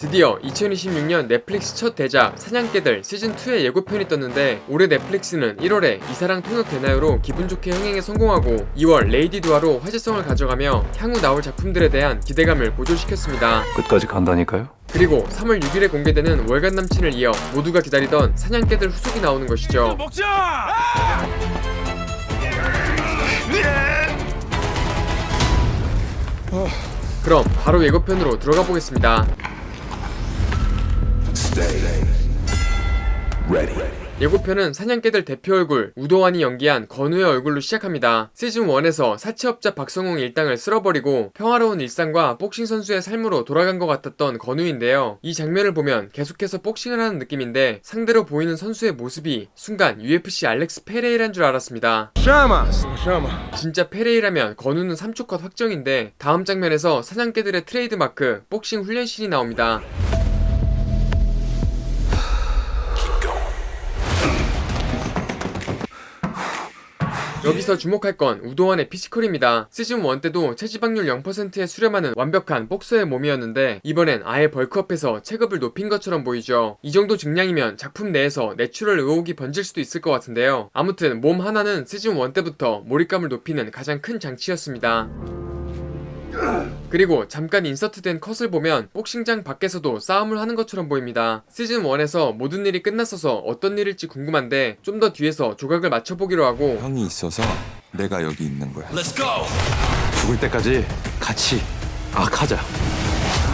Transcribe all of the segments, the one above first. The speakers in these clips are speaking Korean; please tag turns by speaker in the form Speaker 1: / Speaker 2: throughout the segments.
Speaker 1: 드디어 2026년 넷플릭스 첫 대작 사냥개들 시즌2의 예고편이 떴는데 올해 넷플릭스는 1월에 이사랑 통역되나요로 기분 좋게 흥행에 성공하고 2월 레이디 두아로 화제성을 가져가며 향후 나올 작품들에 대한 기대감을 고조시켰습니다.
Speaker 2: 끝까지 간다니까요?
Speaker 1: 그리고 3월 6일에 공개되는 월간 남친을 이어 모두가 기다리던 사냥개들 후속이 나오는 것이죠.
Speaker 3: 먹자!
Speaker 1: 그럼 바로 예고편으로 들어가 보겠습니다. 예고편은 사냥개들 대표 얼굴 우도환이 연기한 건우의 얼굴로 시작합니다. 시즌1에서 사채업자 박성웅 일당을 쓸어버리고 평화로운 일상과 복싱 선수의 삶으로 돌아간 것 같았던 건우인데요. 이 장면을 보면 계속해서 복싱을 하는 느낌인데 상대로 보이는 선수의 모습이 순간 UFC 알렉스 페레이라인 줄 알았습니다. 진짜 페레이라면 건우는 3초 컷 확정인데 다음 장면에서 사냥개들의 트레이드마크 복싱 훈련실이 나옵니다. 여기서 주목할 건 우도환의 피지컬입니다. 시즌1 때도 체지방률 0%에 수렴하는 완벽한 복서의 몸이었는데 이번엔 아예 벌크업해서 체급을 높인 것처럼 보이죠. 이 정도 증량이면 작품 내에서 내추럴 의혹이 번질 수도 있을 것 같은데요. 아무튼 몸 하나는 시즌1 때부터 몰입감을 높이는 가장 큰 장치였습니다. 그리고 잠깐 인서트된 컷을 보면 복싱장 밖에서도 싸움을 하는 것처럼 보입니다. 시즌1에서 모든 일이 끝났어서 어떤 일일지 궁금한데 좀 더 뒤에서 조각을 맞춰보기로 하고
Speaker 4: 형이 있어서 내가 여기 있는 거야.
Speaker 2: 죽을 때까지 같이 악하자.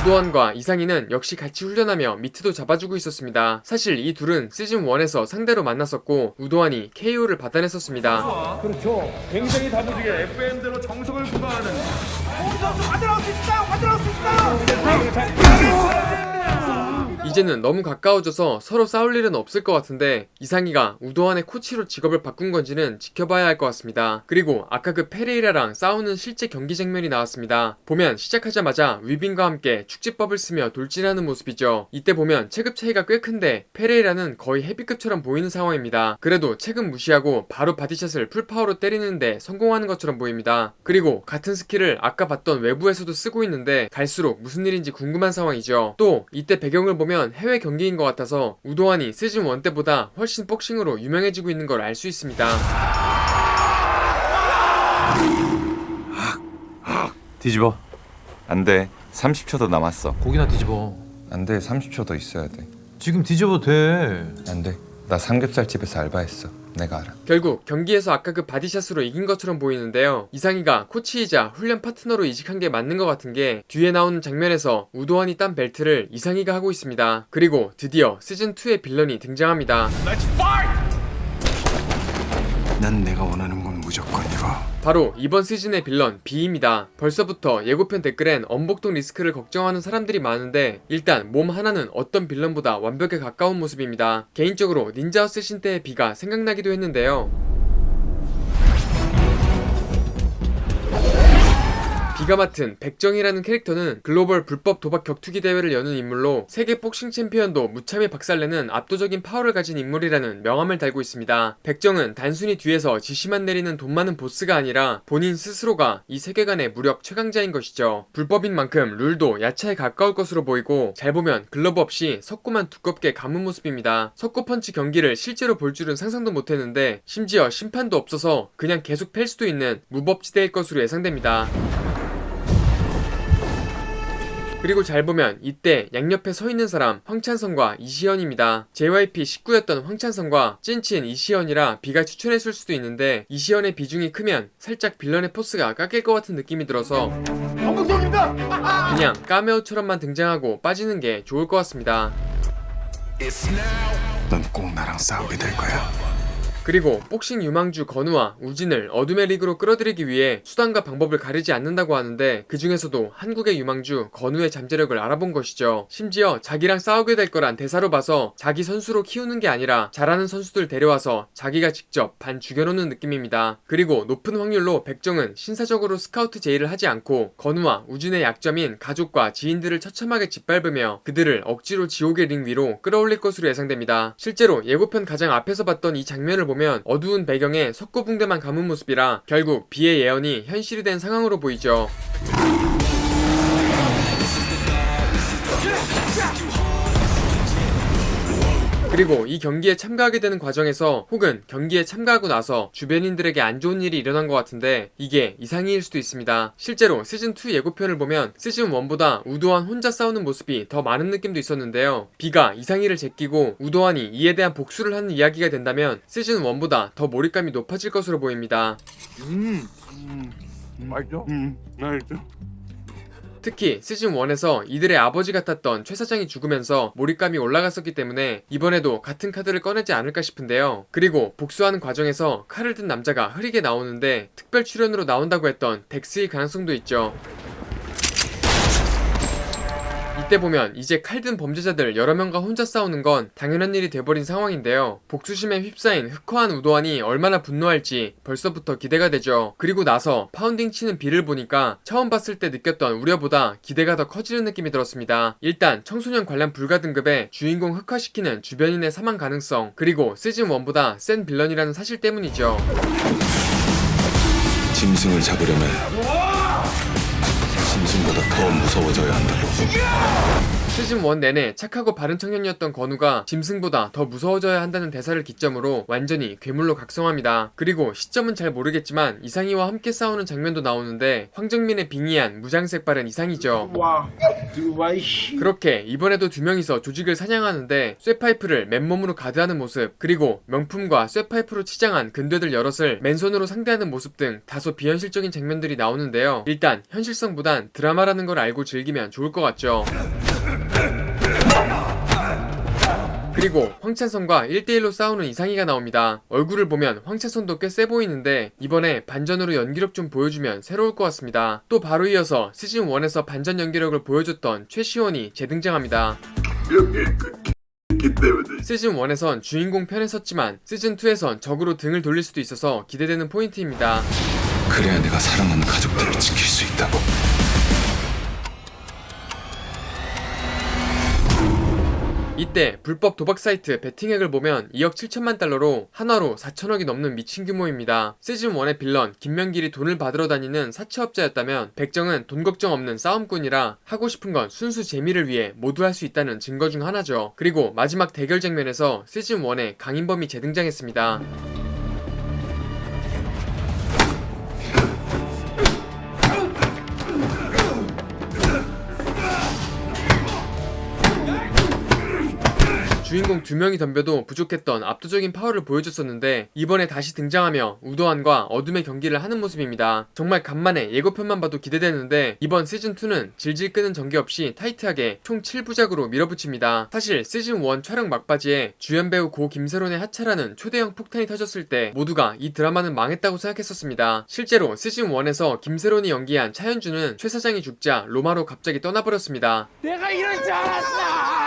Speaker 1: 우도환과 이상희는 역시 같이 훈련하며 미트도 잡아주고 있었습니다. 사실 이 둘은 시즌1에서 상대로 만났었고 우도환이 KO를 받아냈었습니다.
Speaker 3: 그렇죠. 굉장히 다부지게 FM대로 정석을 구가하는 화들어올 수 있다! 화들어올 수 있다!
Speaker 1: 이제는 너무 가까워져서 서로 싸울 일은 없을 것 같은데 이상희가 우도환의 코치로 직업을 바꾼 건지는 지켜봐야 할 것 같습니다. 그리고 아까 그 페레이라랑 싸우는 실제 경기 장면이 나왔습니다. 보면 시작하자마자 위빙과 함께 축지법을 쓰며 돌진하는 모습이죠. 이때 보면 체급 차이가 꽤 큰데 페레이라는 거의 헤비급처럼 보이는 상황입니다. 그래도 체급 무시하고 바로 바디샷을 풀파워로 때리는데 성공하는 것처럼 보입니다. 그리고 같은 스킬을 아까 봤던 외부에서도 쓰고 있는데 갈수록 무슨 일인지 궁금한 상황이죠. 또 이때 배경을 보면 해외 경기인 것 같아서 우도환이 시즌1 때보다 훨씬 복싱으로 유명해지고 있는 걸 알 수 있습니다.
Speaker 2: 뒤집어.
Speaker 4: 안 돼. 30초 더 남았어.
Speaker 5: 고기나 뒤집어.
Speaker 4: 안 돼. 30초 더 있어야 돼.
Speaker 5: 지금 뒤집어도 돼.
Speaker 4: 안 돼. 나 삼겹살 집에서 알바했어. 내가 알아.
Speaker 1: 결국 경기에서 아까 그 바디샷으로 이긴 것처럼 보이는데요. 이상희가 코치이자 훈련 파트너로 이직한 게 맞는 것 같은 게 뒤에 나오는 장면에서 우도환이 딴 벨트를 이상희가 하고 있습니다. 그리고 드디어 시즌2의 빌런이 등장합니다.
Speaker 6: 난 내가 원하는 건 무조건 이거.
Speaker 1: 바로 이번 시즌의 빌런 B입니다. 벌써부터 예고편 댓글엔 엄복동 리스크를 걱정하는 사람들이 많은데 일단 몸 하나는 어떤 빌런보다 완벽에 가까운 모습입니다. 개인적으로 닌자어스 신때의 B가 생각나기도 했는데요. B가 맡은 백정이라는 캐릭터는 글로벌 불법 도박 격투기 대회를 여는 인물로 세계 복싱 챔피언도 무참히 박살내는 압도적인 파워를 가진 인물이라는 명함을 달고 있습니다. 백정은 단순히 뒤에서 지시만 내리는 돈 많은 보스가 아니라 본인 스스로가 이 세계관의 무력 최강자인 것이죠. 불법인 만큼 룰도 야차에 가까울 것으로 보이고 잘 보면 글러브 없이 석고만 두껍게 감은 모습입니다. 석고펀치 경기를 실제로 볼 줄은 상상도 못했는데 심지어 심판도 없어서 그냥 계속 팰 수도 있는 무법지대일 것으로 예상됩니다. 그리고 잘 보면 이때 양옆에 서 있는 사람 황찬성과 이시연입니다. JYP 식구였던 황찬성과 찐친 이시연이라 B가 추천했을 수도 있는데 이시연의 비중이 크면 살짝 빌런의 포스가 깎일 것 같은 느낌이 들어서 그냥 카메오처럼만 등장하고 빠지는 게 좋을 것 같습니다.
Speaker 6: 넌 꼭 나랑 싸우게 될 거야.
Speaker 1: 그리고 복싱 유망주 건우와 우진을 어둠의 리그로 끌어들이기 위해 수단과 방법을 가리지 않는다고 하는데 그 중에서도 한국의 유망주 건우의 잠재력을 알아본 것이죠. 심지어 자기랑 싸우게 될 거란 대사로 봐서 자기 선수로 키우는 게 아니라 잘하는 선수들 데려와서 자기가 직접 반 죽여놓는 느낌입니다. 그리고 높은 확률로 백정은 신사적으로 스카우트 제의를 하지 않고 건우와 우진의 약점인 가족과 지인들을 처참하게 짓밟으며 그들을 억지로 지옥의 링 위로 끌어올릴 것으로 예상됩니다. 실제로 예고편 가장 앞에서 봤던 이 장면을 보면 어두운 배경에 석고붕대만 감은 모습이라 결국 B의 예언이 현실이 된 상황으로 보이죠. 그리고 이 경기에 참가하게 되는 과정에서 혹은 경기에 참가하고 나서 주변인들에게 안 좋은 일이 일어난 것 같은데 이게 이상희일 수도 있습니다. 실제로 시즌2 예고편을 보면 시즌1보다 우도환 혼자 싸우는 모습이 더 많은 느낌도 있었는데요. B가 이상희를 제끼고 우도환이 이에 대한 복수를 하는 이야기가 된다면 시즌1보다 더 몰입감이 높아질 것으로 보입니다.
Speaker 3: 맛있죠? 맛있죠?
Speaker 1: 특히 시즌1에서 이들의 아버지 같았던 최 사장이 죽으면서 몰입감이 올라갔었기 때문에 이번에도 같은 카드를 꺼내지 않을까 싶은데요. 그리고 복수하는 과정에서 칼을 든 남자가 흐리게 나오는데 특별 출연으로 나온다고 했던 덱스일 가능성도 있죠. 이때 보면 이제 칼든 범죄자들 여러 명과 혼자 싸우는 건 당연한 일이 돼버린 상황인데요. 복수심에 휩싸인 흑화한 우도환이 얼마나 분노할지 벌써부터 기대가 되죠. 그리고 나서 파운딩 치는 B를 보니까 처음 봤을 때 느꼈던 우려보다 기대가 더 커지는 느낌이 들었습니다. 일단 청소년 관람 불가 등급에 주인공 흑화시키는 주변인의 사망 가능성, 그리고 시즌1보다 센 빌런이라는 사실 때문이죠.
Speaker 6: 짐승을 잡으려면 짐승보다 더 무서워져야 한다고.
Speaker 1: 시즌1 내내 착하고 바른 청년이었던 건우가 짐승보다 더 무서워져야 한다는 대사를 기점으로 완전히 괴물로 각성합니다. 그리고 시점은 잘 모르겠지만 이상희와 함께 싸우는 장면도 나오는데 황정민의 빙의한 무장색 발은 이상이죠. 그렇게 이번에도 두 명이서 조직을 사냥하는데 쇠파이프를 맨몸으로 가드하는 모습, 그리고 명품과 쇠파이프로 치장한 근대들 여럿을 맨손으로 상대하는 모습 등 다소 비현실적인 장면들이 나오는데요. 일단 현실성보단 드라마라는 걸 알고 즐기면 좋을 것 같죠. 그리고 황찬선과 1대1로 싸우는 이상희가 나옵니다. 얼굴을 보면 황찬선도 꽤 세 보이는데 이번에 반전으로 연기력 좀 보여주면 새로울 것 같습니다. 또 바로 이어서 시즌1에서 반전 연기력을 보여줬던 최시원이 재등장합니다. 시즌1에선 주인공 편에 섰지만 시즌2에선 적으로 등을 돌릴 수도 있어서 기대되는 포인트입니다.
Speaker 6: 그래야 내가 사랑하는 가족들을 지킬 수 있다고.
Speaker 1: 이때 불법 도박 사이트 베팅액을 보면 2억 7천만 달러로 한화로 4천억이 넘는 미친 규모입니다. 시즌1의 빌런 김명길이 돈을 받으러 다니는 사채업자였다면 백정은 돈 걱정 없는 싸움꾼이라 하고 싶은 건 순수 재미를 위해 모두 할 수 있다는 증거 중 하나죠. 그리고 마지막 대결 장면에서 시즌1에 강인범이 재등장했습니다. 주인공 2명이 덤벼도 부족했던 압도적인 파워를 보여줬었는데 이번에 다시 등장하며 우도환과 어둠의 경기를 하는 모습입니다. 정말 간만에 예고편만 봐도 기대되는데 이번 시즌2는 질질 끄는 전개 없이 타이트하게 총 7부작으로 밀어붙입니다. 사실 시즌1 촬영 막바지에 주연 배우 고 김세론의 하차라는 초대형 폭탄이 터졌을 때 모두가 이 드라마는 망했다고 생각했었습니다. 실제로 시즌1에서 김세론이 연기한 차현주는 최 사장이 죽자 로마로 갑자기 떠나버렸습니다.
Speaker 3: 내가 이럴 줄 알았어!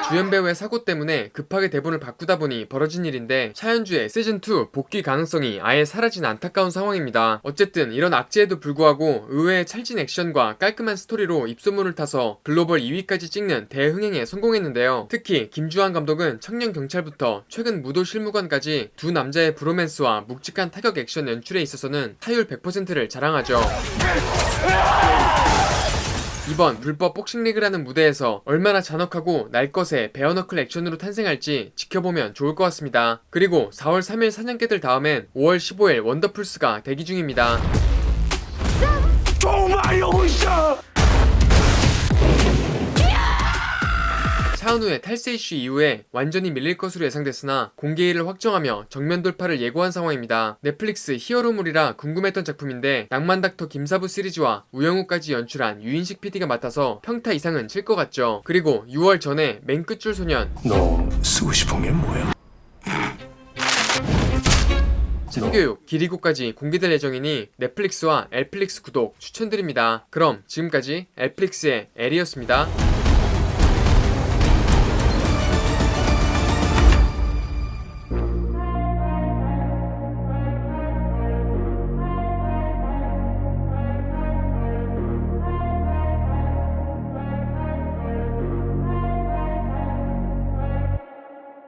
Speaker 1: 주연 배우의 사고 때문에 급하게 대본을 바꾸다 보니 벌어진 일인데 차현주의 시즌2 복귀 가능성이 아예 사라진 안타까운 상황입니다. 어쨌든 이런 악재에도 불구하고 의외의 찰진 액션과 깔끔한 스토리로 입소문을 타서 글로벌 2위까지 찍는 대흥행에 성공했는데요. 특히 김주한 감독은 청년 경찰부터 최근 무도 실무관까지 두 남자의 브로맨스와 묵직한 타격 액션 연출에 있어서는 타율 100%를 자랑하죠. 이번 불법 복싱리그라는 무대에서 얼마나 잔혹하고 날 것의 베어너클 액션으로 탄생할지 지켜보면 좋을 것 같습니다. 그리고 4월 3일 사냥개들 다음엔 5월 15일 원더풀스가 대기 중입니다.
Speaker 3: 정말 여기서!
Speaker 1: 차은우의 탈세 이슈 이후에 완전히 밀릴 것으로 예상됐으나 공개일을 확정하며 정면 돌파를 예고한 상황입니다. 넷플릭스 히어로물이라 궁금했던 작품인데 낭만 닥터 김사부 시리즈와 우영우까지 연출한 유인식 PD가 맡아서 평타 이상은 칠 것 같죠. 그리고 6월 전에 맨 끝줄 소년
Speaker 6: 너 쓰고 싶은 게 뭐야?
Speaker 1: 참교육, 기리고까지 공개될 예정이니 넷플릭스와 엘플릭스 구독 추천드립니다. 그럼 지금까지 엘플릭스의 엘이었습니다.